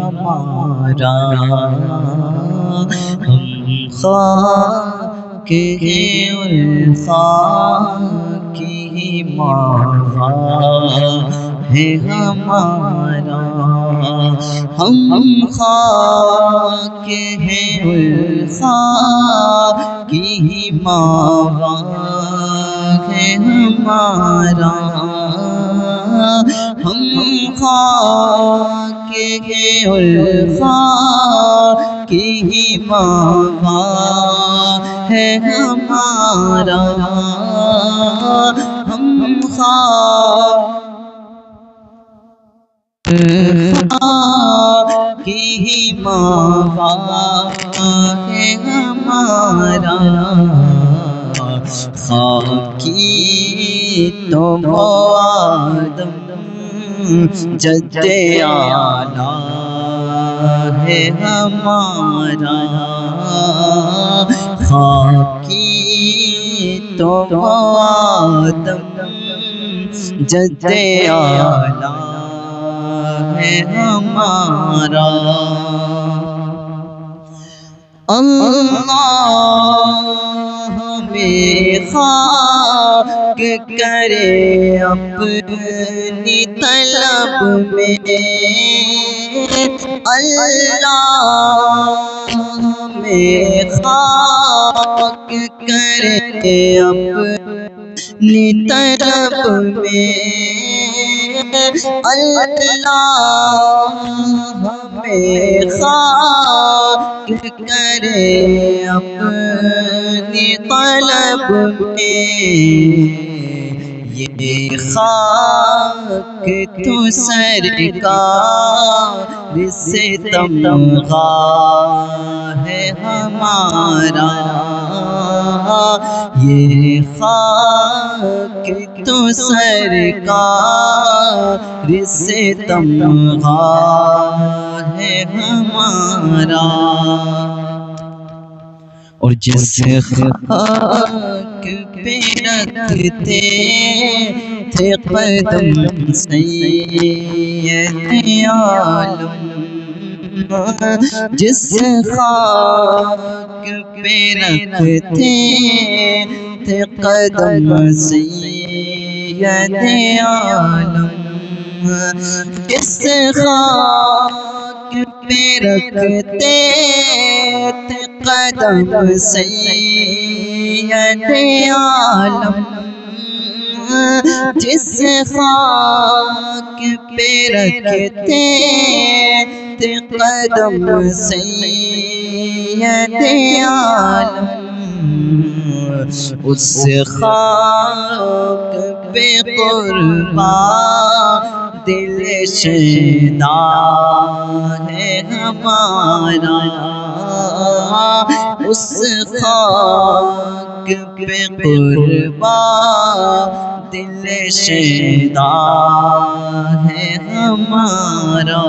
ہمارا ہم خاک ہیں اور خاک ہی ماں ہے ہمارا ہم خاک ہیں اور خاک ہی ماں ہے ہمارا ہم خاک ہیں اور خاک ہی ماں ہے ہمارا ہم خاک ہی ماں ہے ہمارا خاکی تو آدم جد اعلیٰ ہے ہمارا خاکی تو آدم جد اعلیٰ ہے ہمارا اللہ ہمیں خاک کرے اپنی طلب میں اللہ ہمیں خاک کرے اپنی طلب میں اللہ ہمیں خاک کرے اپنی طلب میں یہ خاک تو سرکار سے تمغا ہے ہمارا یہ خاک تو سرکار سے تمغا ہے ہمارا اور جس خاک پہ رکھتے تھے قدم سید عالم جس خاک پہ رکھتے تھے قدم سید عالم جس خاک پہ رکھتے تھے قدم سید عالم جس خاک پہ رکھتے تھے قدم سید عالم اس خاک پہ قربان دل شیدا ہے ہمارا اس خاک پہ قربان دل شیدا ہے ہمارا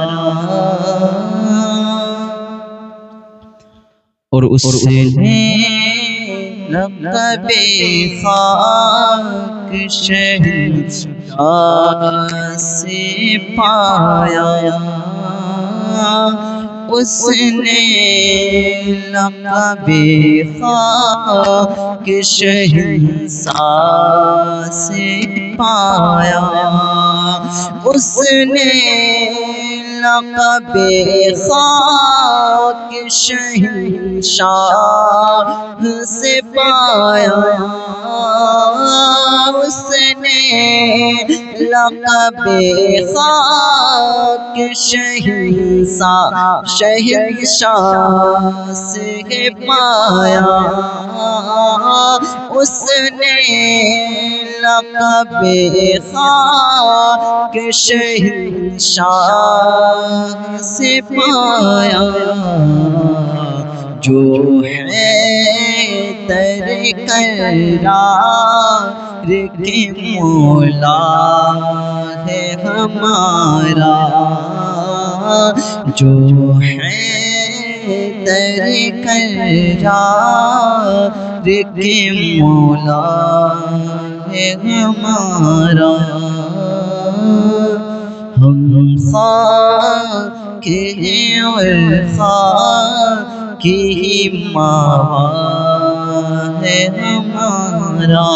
اور اس نے لقب خاک شہنشاہ سے پایا اس نے لقب خاک شہنشاہ سے پایا اس نے لقب خاک شہنشاہ سے پایا اس نے لقب خاک شہنشاہ سے پایا اس نے لقب خاک شہنشاہ سے پایا جو ہے در کرار کے مولا ہے ہمارا جو ہے در کرار کے مولا ہے ہمارا ہم خاک کے ہیں اور خاک ہی ماوا ہے ہمارا،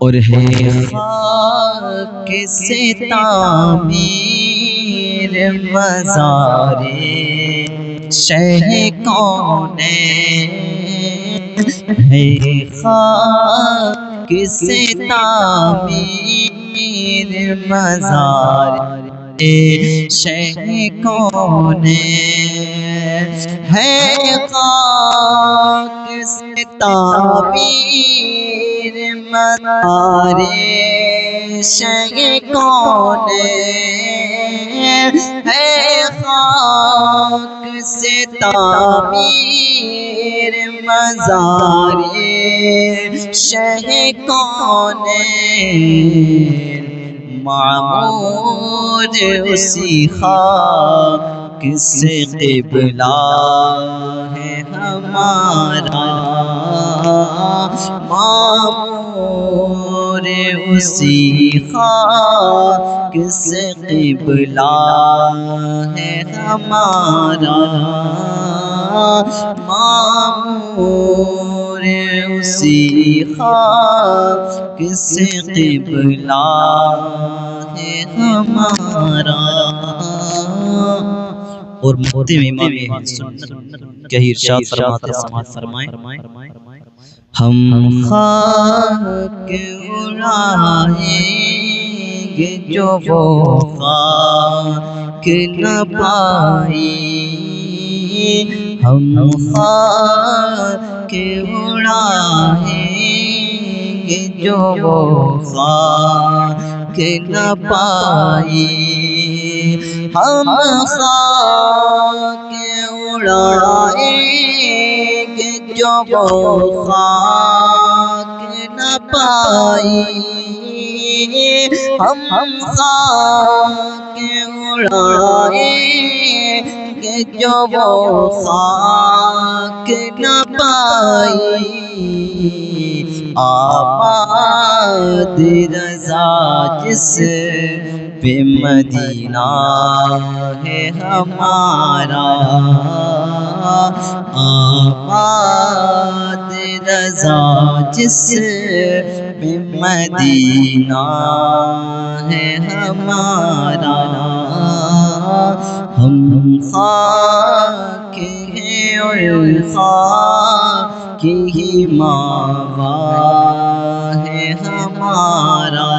اور ہے خاک سے تعمیر مزار شہ کونین، ہے خاک سے تعمیر مزار شہ کونین، ہے خاک سے تعمیر مزار شہ کونین، ہے خاک سے تعمیر مزار شہ کونین، معمور اسی خاک سے قبلہ ہے ہمارا، معمور اسی خاک سے قبلہ ہے ہمارا، معمور اسی خاک سے قبلہ ہے ہمارا۔ اور مقدم امام اہل سنت کہیں ارشاد فرماتے سماعت فرمائیں، ہم خاک اڑائیں گے جو وہ خاک نہ پائی، ہم خاک اڑائیں گے جو وہ خاک نہ پائی، ہم خاک اڑائیں گے جو وہ خاک نہ پائی، ہم خاک اڑائیں گے جو وہ خاک نہ پائی، آباد رضا جس پہ مدینہ ہے ہمارا، آباد رضا جس پہ مدینہ ہے ہمارا، ہم خاک ہیں اور خاک ہی ماوا ہے ہمارا،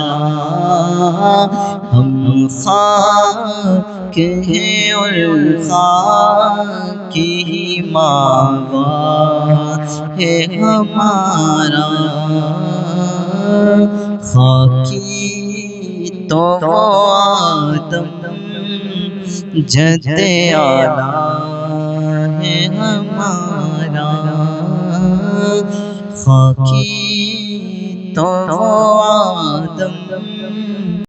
ہم خاک ہیں اور خاک ہی ماوا ہے ہمارا، خاکی تو وہ آدم جد اعلیٰ ہے ہمارا، خاکی تو وہ آدم